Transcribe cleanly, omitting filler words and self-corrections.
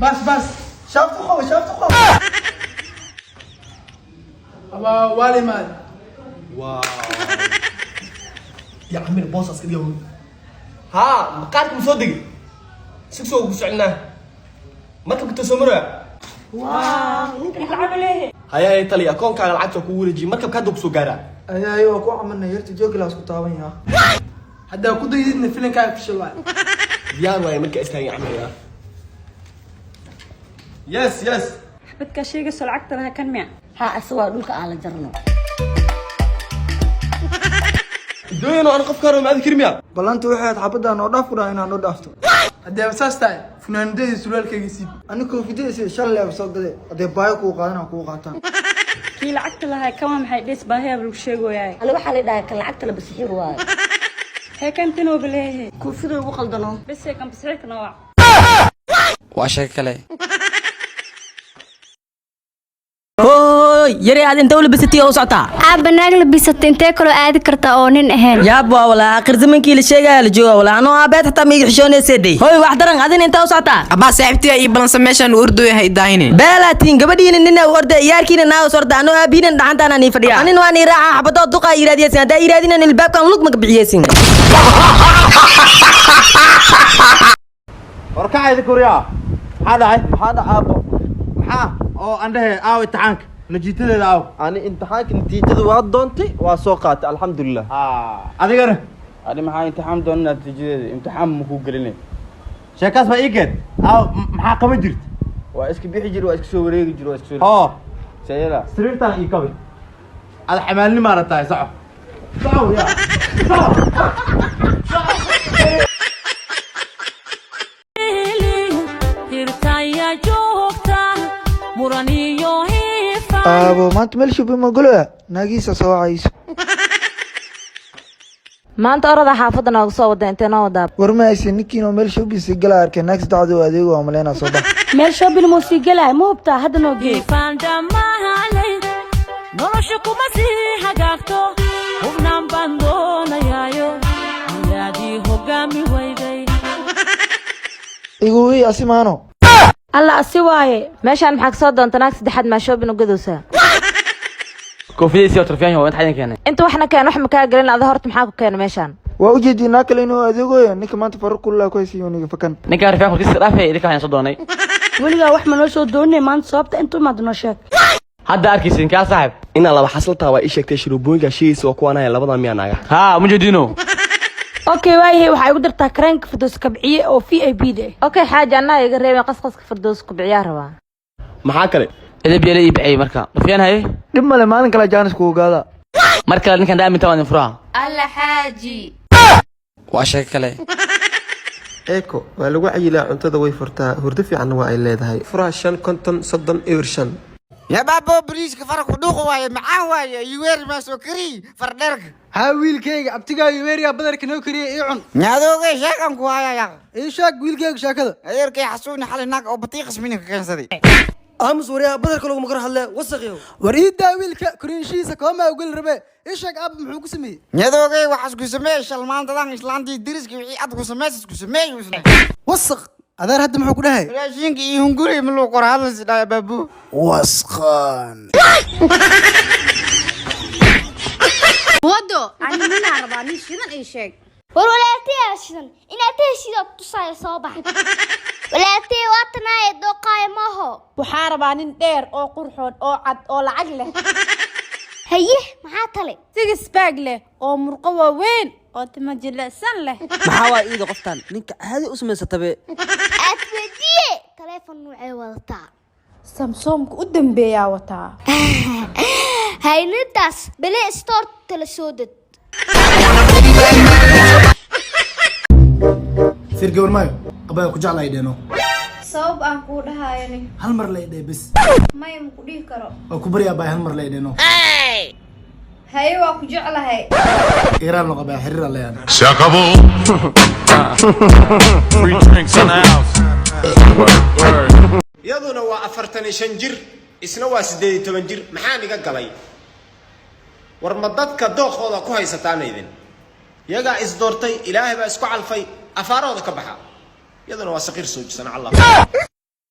بس شفت اخو ابا والي مال واو يا عمي البوصص اليوم ها مقالك مصدق سكسو وسعنا ما تبغى تسمره واو انت العب ليه هيا ايطاليا كون كان لعبته ku wareeji markab ka dubso gaara ايوه ku camalna yarta joog la isku taaban yahay hadda ku daydidna filinka ka shilay diyaar way marka istaagay camaya yes بدك شيء قصة لعقت لها كان مع ها أسوأ دولك على جرنا دوينو انا قف كانوا مع كريميا balanta waxaad xabadaan oo dhaaf ku dhahay inaan oo dhaafto hadee asaas tahay funaanadii sulaalkayga siib aniga koofidaysi shalay soo gaday hadee baayo ku qaadana ku qaataan كي لعقت لها كمان محي ديس باهي بالشيء وياي أنا بحالي ده كان لعقت لها بسحير واي هي كانت نو بليه كوفيدو وقل دنو بس هي كان بسحير كنوع واشكله يري هذا انت ولا بستي او سعطا بناق لبستي انت كلو عادي كرتا او نين اهين يابا ولا اخر زمنكي لا شيغا لا جوga ولا انا ابيت حتى ميغ خشونيسيدي هوي wax daran adin inta u socota aba saaxibtii ay balansa meeshan urdu yahay daahine beelatin gabadhiina nina warda yaarkiina naa sorda ano abiinan dhaxantaana ni fadhiya anin waan iraaca xabado duqa iraadiyaysan hada iraadina albaabkan lug ma bixiyaysin warkacayda kuriya maxaa dhacaabo maxaa oo andhahe aaw imtixaanka natiijadeeda aaw ani imtixaanka natiijada waa doontay waa soo qaatay alxamdulillah adigana ani maxaa imtixaan doonaa natiijadeeda imtixaan ma ku gelinay sheekaas baa ii geed aaw maxaa qaban jirta waa iska bixi jir waa iska soo wareegi jir waa iska soo oo sayela sariirtaan ii qabi ada xamaalni maaratahay soco ya abo maanta meel shubi ma golo naagiisa soo wacayso maanta orada xaafadda nooga soo wada intee noo wadaa war ma aysan ninkiinoo meel shubi si gala arkay naagis dacdo adeego waa maleena soo bax meel shopping mo si galay ma hubtaa hadda noo geey nolosha kuma sii hagaagto hubnaan baan doonayaayo miyaadii hogaami weyday igu ii asimaano alla asi waaye meeshaan maxaa kasoo doonta naag saddexaad maa shopping ugadowsaa koofiyaysi oo tarfiyan waa inta xayan keenay inta waxna keen wax ma kaa gelin ada horta maxaa ku keena meeshaan waa u jeedinaa kale inuu adeegoyo ninka maanta farq kulaa ku haysiyo niga fakan ninka tarfiyan korkiisa dhaafay idinka waxaan soo doonay weligaa wax ma noo soo doonay maanta sababta intuu maad noo sheeg hadda arkaysin ka saaxib ina laba xasaltaa waa ii sheegtay shirubooyinka shiis oo kuwanaya labada miya naaga ha mujadino okay waayahay waxay ugu dartaa kareenka firdaws kabciye oo VIP de okay xaaja anaa iga reebay qasqaska firdaws kubciyaa rabaa maxaa kale idab yeelay ii bixay marka tarfiyan hay dib male maalin kale jaanis ku ogaada marka ninkan daaminta waan furaha alla xaaji واشكله eeko waa lagu cayilaa cuntada way furtaa hurdo fiican waa ay leedahay furaha 5 konton 30 ewer 5 يا بابا بريسك فرق ودوق واي معاه واي يوير ما سكري فردرك ها wiilkayga abtigaa yuweeriya badarka noo kariye ii cun نادوغي شاكن كوايا يا ii sheeg wiilkayga shaakada adeerkay xasuuni xalay naag oo batiiqas minka keensaday امس وريا بدرك لو مقر حله وسقيو war ii daa wiilka korinshiisa kooma ugal rabe ii sheeg aab muxuu ku sameeyay نادوغي waxas ku sameeyay shalmaantadan islaantii diriski wixii ad ku sameeyay isku sameeyay usna wasaq adeer hadda muxuu ku dhahay raashinka iyo hunguri ma loo qoraadla sidaa baabu wasqan wado ani mina rabaa nin shidan ii sheeg war walaatay shidan inaad heshido tusay soo bax walaatay waatanaay doqay maaho waxaa rabaa nin dheer oo qurxoon oo cad oo lacag leh haye maxaa tale sigis bag leh oo murqo waaweyn oo timo jilicsan leh maxaa waa iido qoftan ninka caadi u sameysatabe aad wadiye telefoon nuucay wadataa samsung u dambeeyaa wataa haynidaas bale store tala soo dad fir gabar maayo abaa ku jeclay dheeno sabab aan ku dhahaayani hal mar lay dhee bis may ma ku dhigi karo oo ku bariya baa hal mar lay dheeno haye waa ku jeclahay iiraan loo qabaa xiriir la yaan Shakabo. Free drinks in the house. iyaduna waa 45 jir isna waa 18 jir maxaan iga galay war ma dadka dooqooda ku haysataan idin yaga is doortay ilaahay baa isku calfay afaarooda ka baxa iyaduna waa saqiir soo jisan Allah